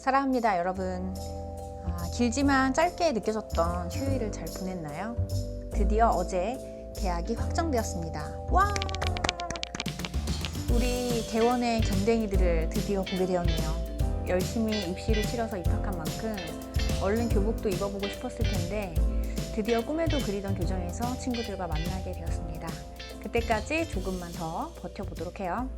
사랑합니다, 여러분. 길지만 짧게 느껴졌던 휴일을 잘 보냈나요? 드디어 어제 개학이 확정되었습니다. 와! 우리 개원의 겸댕이들을 드디어 보게 되었네요. 열심히 입시를 치러서 입학한 만큼 얼른 교복도 입어보고 싶었을 텐데 드디어 꿈에도 그리던 교정에서 친구들과 만나게 되었습니다. 그때까지 조금만 더 버텨보도록 해요.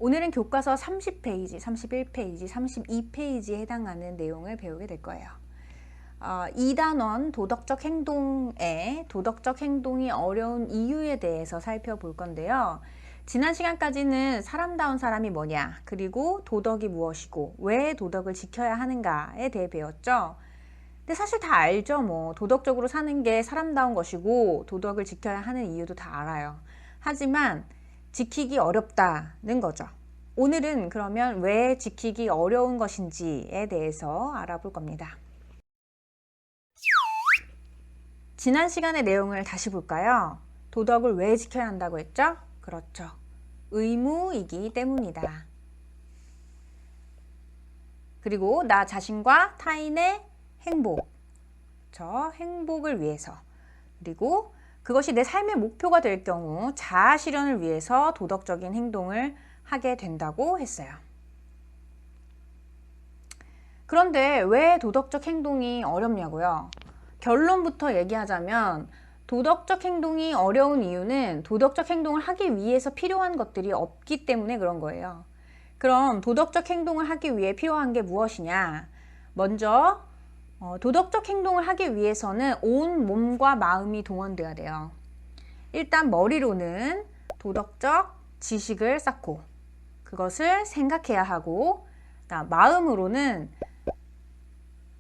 오늘은 교과서 30페이지, 31페이지, 32페이지에 해당하는 내용을 배우게 될 거예요. 2단원 도덕적 행동의 도덕적 행동이 어려운 이유에 대해서 살펴볼 건데요. 지난 시간까지는 사람다운 사람이 뭐냐, 그리고 도덕이 무엇이고 왜 도덕을 지켜야 하는가에 대해 배웠죠. 근데 사실 다 알죠. 뭐 도덕적으로 사는 게 사람다운 것이고 도덕을 지켜야 하는 이유도 다 알아요. 하지만 지키기 어렵다는 거죠. 오늘은 그러면 왜 지키기 어려운 것인지에 대해서 알아볼 겁니다. 지난 시간의 내용을 다시 볼까요? 도덕을 왜 지켜야 한다고 했죠? 그렇죠. 의무이기 때문이다. 그리고 나 자신과 타인의 행복, 행복을 위해서, 그리고 그것이 내 삶의 목표가 될 경우 자아 실현을 위해서 도덕적인 행동을 하게 된다고 했어요. 그런데 왜 도덕적 행동이 어렵냐고요? 결론부터 얘기하자면 도덕적 행동이 어려운 이유는 도덕적 행동을 하기 위해서 필요한 것들이 없기 때문에 그런 거예요. 그럼 도덕적 행동을 하기 위해 필요한 게 무엇이냐? 먼저 도덕적 행동을 하기 위해서는 온 몸과 마음이 동원돼야 돼요. 일단 머리로는 도덕적 지식을 쌓고 그것을 생각해야 하고, 마음으로는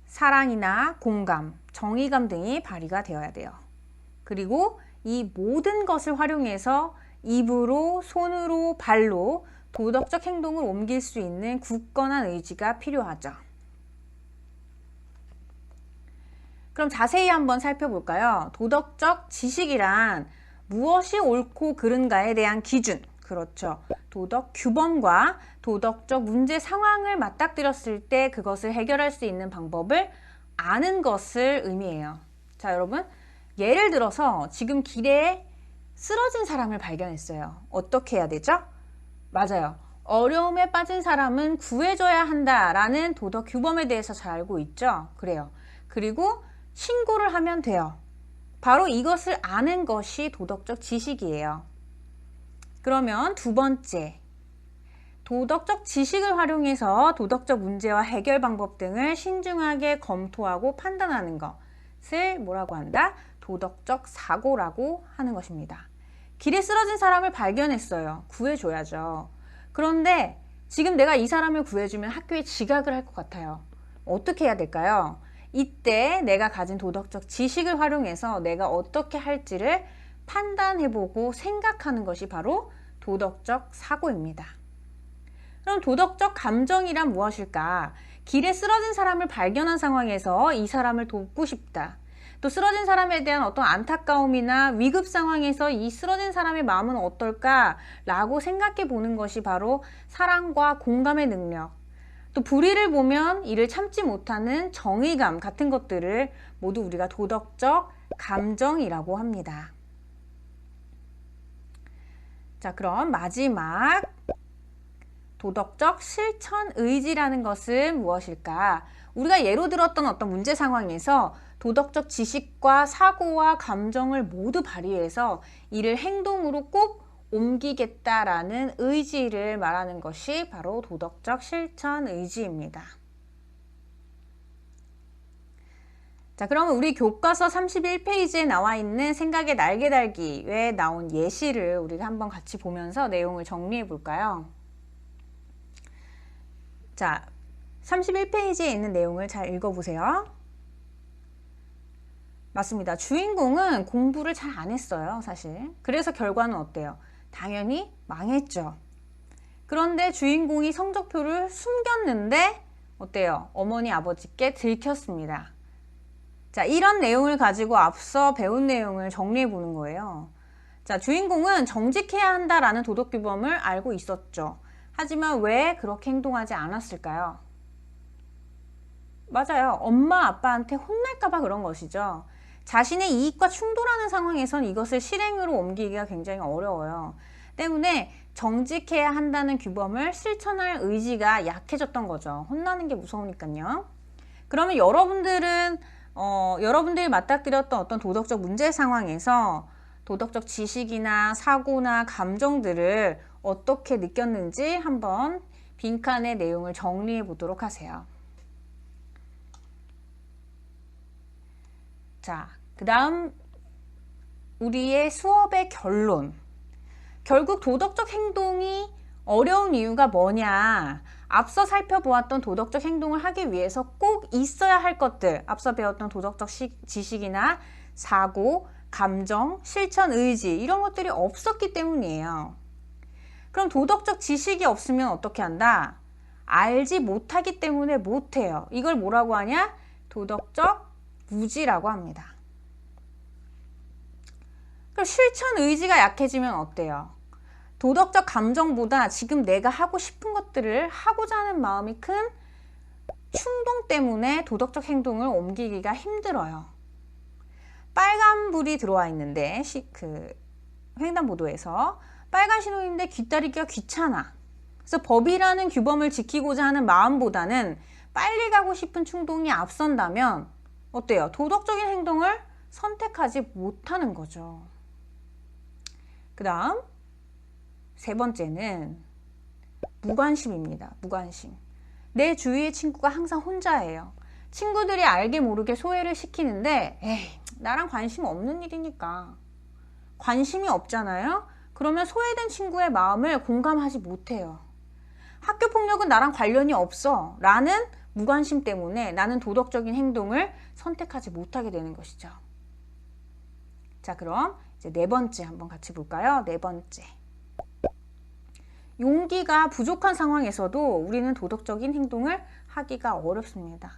사랑이나 공감, 정의감 등이 발휘가 되어야 돼요. 그리고 이 모든 것을 활용해서 입으로, 손으로, 발로 도덕적 행동을 옮길 수 있는 굳건한 의지가 필요하죠. 그럼 자세히 한번 살펴볼까요? 도덕적 지식이란 무엇이 옳고 그른가에 대한 기준, 그렇죠. 도덕 규범과 도덕적 문제 상황을 맞닥뜨렸을 때 그것을 해결할 수 있는 방법을 아는 것을 의미해요. 자, 여러분, 예를 들어서 지금 길에 쓰러진 사람을 발견했어요. 어떻게 해야 되죠? 맞아요. 어려움에 빠진 사람은 구해줘야 한다라는 도덕 규범에 대해서 잘 알고 있죠? 그래요. 그리고 신고를 하면 돼요. 바로 이것을 아는 것이 도덕적 지식이에요. 그러면 두 번째, 도덕적 지식을 활용해서 도덕적 문제와 해결 방법 등을 신중하게 검토하고 판단하는 것을 뭐라고 한다? 도덕적 사고라고 하는 것입니다. 길에 쓰러진 사람을 발견했어요. 구해줘야죠. 그런데 지금 내가 이 사람을 구해주면 학교에 지각을 할 것 같아요. 어떻게 해야 될까요? 이때 내가 가진 도덕적 지식을 활용해서 내가 어떻게 할지를 판단해보고 생각하는 것이 바로 도덕적 사고입니다. 그럼 도덕적 감정이란 무엇일까? 길에 쓰러진 사람을 발견한 상황에서 이 사람을 돕고 싶다. 또 쓰러진 사람에 대한 어떤 안타까움이나 위급 상황에서 이 쓰러진 사람의 마음은 어떨까? 라고 생각해 보는 것이 바로 사랑과 공감의 능력, 또 불의를 보면 이를 참지 못하는 정의감 같은 것들을 모두 우리가 도덕적 감정이라고 합니다. 자, 그럼 마지막 도덕적 실천 의지라는 것은 무엇일까? 우리가 예로 들었던 어떤 문제 상황에서 도덕적 지식과 사고와 감정을 모두 발휘해서 이를 행동으로 꼭 옮기겠다라는 의지를 말하는 것이 바로 도덕적 실천 의지입니다. 자, 그러면 우리 교과서 31페이지에 나와 있는 생각의 날개 달기에 나온 예시를 우리가 한번 같이 보면서 내용을 정리해 볼까요? 자, 31페이지에 있는 내용을 잘 읽어보세요. 맞습니다. 주인공은 공부를 잘 안 했어요, 사실. 그래서 결과는 어때요? 당연히 망했죠. 그런데 주인공이 성적표를 숨겼는데 어때요? 어머니, 아버지께 들켰습니다. 자, 이런 내용을 가지고 앞서 배운 내용을 정리해 보는 거예요. 자, 주인공은 정직해야 한다라는 도덕 규범을 알고 있었죠. 하지만 왜 그렇게 행동하지 않았을까요? 맞아요. 엄마 아빠한테 혼날까 봐 그런 것이죠. 자신의 이익과 충돌하는 상황에선 이것을 실행으로 옮기기가 굉장히 어려워요. 때문에 정직해야 한다는 규범을 실천할 의지가 약해졌던 거죠. 혼나는 게 무서우니까요. 그러면 여러분들이 맞닥뜨렸던 어떤 도덕적 문제 상황에서 도덕적 지식이나 사고나 감정들을 어떻게 느꼈는지 한번 빈칸의 내용을 정리해 보도록 하세요. 자, 그 다음 우리의 수업의 결론. 결국 도덕적 행동이 어려운 이유가 뭐냐? 앞서 살펴보았던 도덕적 행동을 하기 위해서 꼭 있어야 할 것들, 앞서 배웠던 도덕적 지식이나 사고, 감정, 실천, 의지 이런 것들이 없었기 때문이에요. 그럼 도덕적 지식이 없으면 어떻게 한다? 알지 못하기 때문에 못해요. 이걸 뭐라고 하냐? 도덕적 무지라고 합니다. 그럼 실천 의지가 약해지면 어때요? 도덕적 감정보다 지금 내가 하고 싶은 것들을 하고자 하는 마음이 큰 충동 때문에 도덕적 행동을 옮기기가 힘들어요. 빨간불이 들어와 있는데 횡단보도에서 빨간 신호인데 귀따르기가 귀찮아. 그래서 법이라는 규범을 지키고자 하는 마음보다는 빨리 가고 싶은 충동이 앞선다면 어때요? 도덕적인 행동을 선택하지 못하는 거죠. 그 다음 세 번째는 무관심입니다. 무관심. 내 주위의 친구가 항상 혼자예요. 친구들이 알게 모르게 소외를 시키는데 에이, 나랑 관심 없는 일이니까. 관심이 없잖아요? 그러면 소외된 친구의 마음을 공감하지 못해요. 학교 폭력은 나랑 관련이 없어 라는 무관심 때문에 나는 도덕적인 행동을 선택하지 못하게 되는 것이죠. 자, 그럼 이제 네 번째 한번 같이 볼까요? 네 번째. 용기가 부족한 상황에서도 우리는 도덕적인 행동을 하기가 어렵습니다.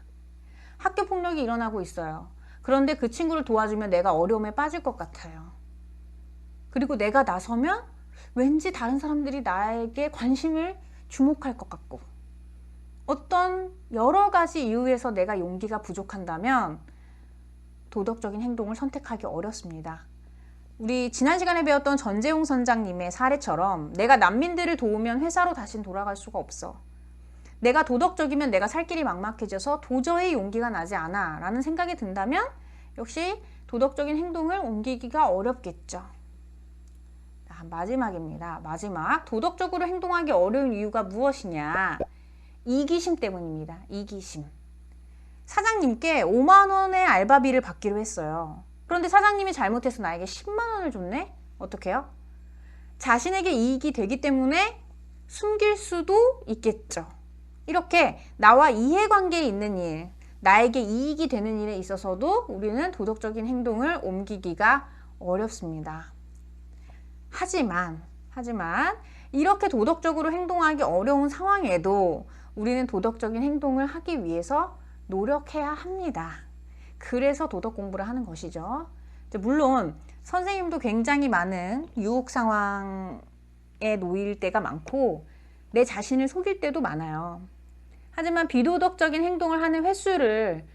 학교 폭력이 일어나고 있어요. 그런데 그 친구를 도와주면 내가 어려움에 빠질 것 같아요. 그리고 내가 나서면 왠지 다른 사람들이 나에게 관심을 주목할 것 같고 어떤 여러 가지 이유에서 내가 용기가 부족한다면 도덕적인 행동을 선택하기 어렵습니다. 우리 지난 시간에 배웠던 전재용 선장님의 사례처럼 내가 난민들을 도우면 회사로 다신 돌아갈 수가 없어. 내가 도덕적이면 내가 살 길이 막막해져서 도저히 용기가 나지 않아 라는 생각이 든다면 역시 도덕적인 행동을 옮기기가 어렵겠죠. 마지막입니다. 마지막. 도덕적으로 행동하기 어려운 이유가 무엇이냐? 이기심 때문입니다. 이기심. 사장님께 5만 원의 알바비를 받기로 했어요. 그런데 사장님이 잘못해서 나에게 10만 원을 줬네? 어떻게 해요? 자신에게 이익이 되기 때문에 숨길 수도 있겠죠. 이렇게 나와 이해관계에 있는 일, 나에게 이익이 되는 일에 있어서도 우리는 도덕적인 행동을 옮기기가 어렵습니다. 하지만 이렇게 도덕적으로 행동하기 어려운 상황에도 우리는 도덕적인 행동을 하기 위해서 노력해야 합니다. 그래서 도덕 공부를 하는 것이죠. 물론 선생님도 굉장히 많은 유혹 상황에 놓일 때가 많고 내 자신을 속일 때도 많아요. 하지만 비도덕적인 행동을 하는 횟수를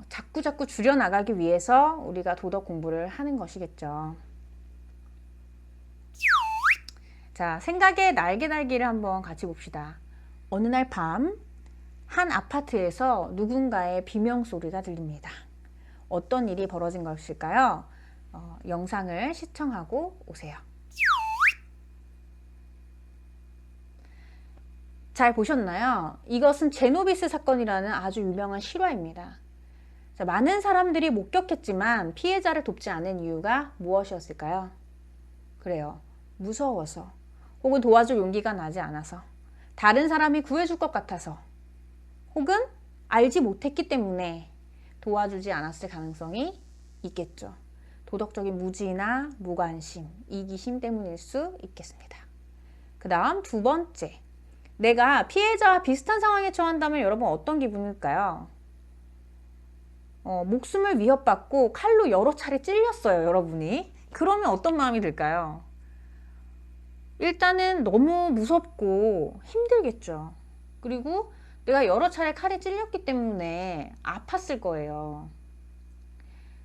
자꾸 줄여나가기 위해서 우리가 도덕 공부를 하는 것이겠죠. 자, 생각의 날개달기를 한번 같이 봅시다. 어느 날 밤 한 아파트에서 누군가의 비명소리가 들립니다. 어떤 일이 벌어진 것일까요? 영상을 시청하고 오세요. 잘 보셨나요? 이것은 제노비스 사건이라는 아주 유명한 실화입니다. 자, 많은 사람들이 목격했지만 피해자를 돕지 않은 이유가 무엇이었을까요? 그래요. 무서워서 혹은 도와줄 용기가 나지 않아서 다른 사람이 구해줄 것 같아서 혹은 알지 못했기 때문에 도와주지 않았을 가능성이 있겠죠. 도덕적인 무지나 무관심, 이기심 때문일 수 있겠습니다. 그 다음 두 번째. 내가 피해자와 비슷한 상황에 처한다면 여러분 어떤 기분일까요? 목숨을 위협받고 칼로 여러 차례 찔렸어요, 여러분이. 그러면 어떤 마음이 들까요? 일단은 너무 무섭고 힘들겠죠. 그리고 내가 여러 차례 칼에 찔렸기 때문에 아팠을 거예요.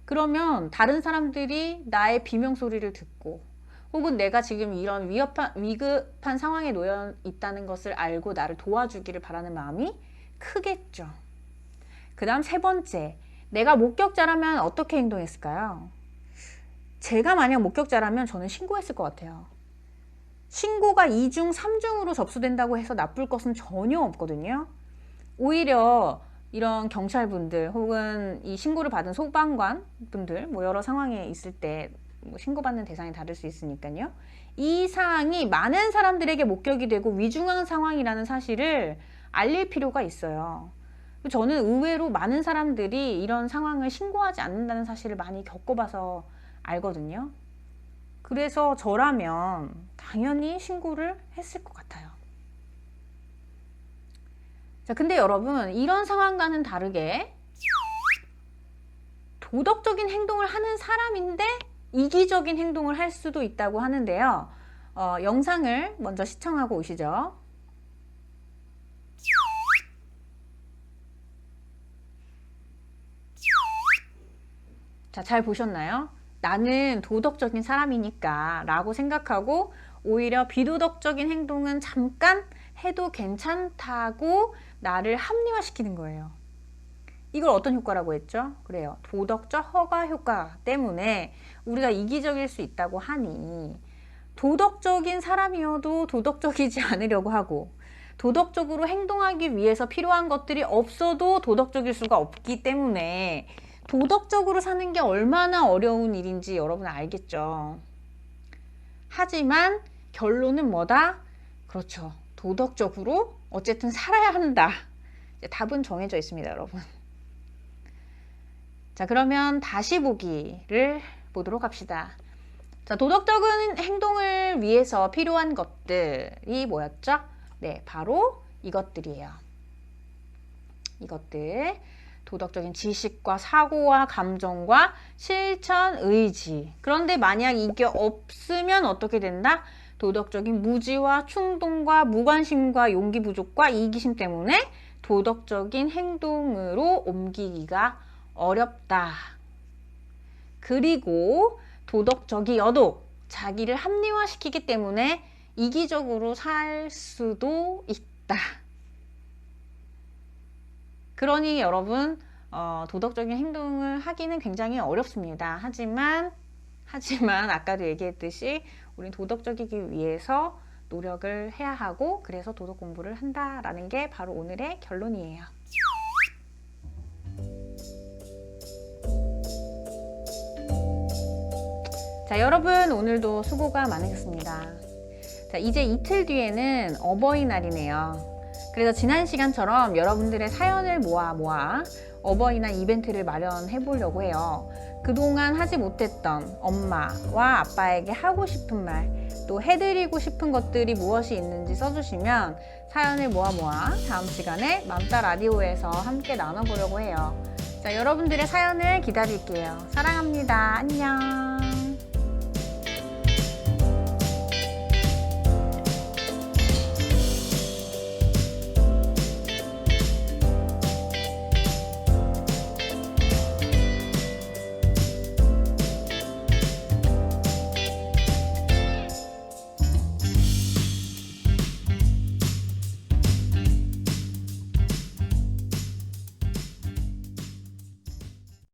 그러면 다른 사람들이 나의 비명소리를 듣고 혹은 내가 지금 이런 위급한 상황에 놓여 있다는 것을 알고 나를 도와주기를 바라는 마음이 크겠죠. 그 다음 세 번째, 내가 목격자라면 어떻게 행동했을까요? 제가 만약 목격자라면 저는 신고했을 것 같아요. 신고가 2중, 3중으로 접수된다고 해서 나쁠 것은 전혀 없거든요. 오히려 이런 경찰분들 혹은 이 신고를 받은 소방관 분들 뭐 여러 상황에 있을 때 뭐 신고받는 대상이 다를 수 있으니까요. 이 사항이 많은 사람들에게 목격이 되고 위중한 상황이라는 사실을 알릴 필요가 있어요. 저는 의외로 많은 사람들이 이런 상황을 신고하지 않는다는 사실을 많이 겪어봐서 알거든요. 그래서 저라면 당연히 신고를 했을 것 같아요. 자, 근데 여러분, 이런 상황과는 다르게 도덕적인 행동을 하는 사람인데 이기적인 행동을 할 수도 있다고 하는데요. 영상을 먼저 시청하고 오시죠. 자, 잘 보셨나요? 나는 도덕적인 사람이니까 라고 생각하고 오히려 비도덕적인 행동은 잠깐 해도 괜찮다고 나를 합리화시키는 거예요. 이걸 어떤 효과라고 했죠? 그래요. 도덕적 허가 효과 때문에 우리가 이기적일 수 있다고 하니 도덕적인 사람이어도 도덕적이지 않으려고 하고 도덕적으로 행동하기 위해서 필요한 것들이 없어도 도덕적일 수가 없기 때문에 도덕적으로 사는 게 얼마나 어려운 일인지 여러분 알겠죠? 하지만 결론은 뭐다? 그렇죠. 도덕적으로 어쨌든 살아야 한다. 답은 정해져 있습니다, 여러분. 자, 그러면 다시 보기를 보도록 합시다. 자, 도덕적인 행동을 위해서 필요한 것들이 뭐였죠? 네, 바로 이것들이에요. 이것들. 도덕적인 지식과 사고와 감정과 실천, 의지. 그런데 만약 이게 없으면 어떻게 된다? 도덕적인 무지와 충동과 무관심과 용기 부족과 이기심 때문에 도덕적인 행동으로 옮기기가 어렵다. 그리고 도덕적이어도 자기를 합리화시키기 때문에 이기적으로 살 수도 있다. 그러니 여러분 도덕적인 행동을 하기는 굉장히 어렵습니다. 하지만 아까도 얘기했듯이 우린 도덕적이기 위해서 노력을 해야 하고 그래서 도덕 공부를 한다라는 게 바로 오늘의 결론이에요. 자, 여러분 오늘도 수고가 많으셨습니다. 자, 이제 이틀 뒤에는 어버이날이네요. 그래서 지난 시간처럼 여러분들의 사연을 모아 어버이날 이벤트를 마련해 보려고 해요. 그동안 하지 못했던 엄마와 아빠에게 하고 싶은 말, 또 해드리고 싶은 것들이 무엇이 있는지 써주시면 사연을 모아 다음 시간에 맘따 라디오에서 함께 나눠보려고 해요. 자, 여러분들의 사연을 기다릴게요. 사랑합니다. 안녕.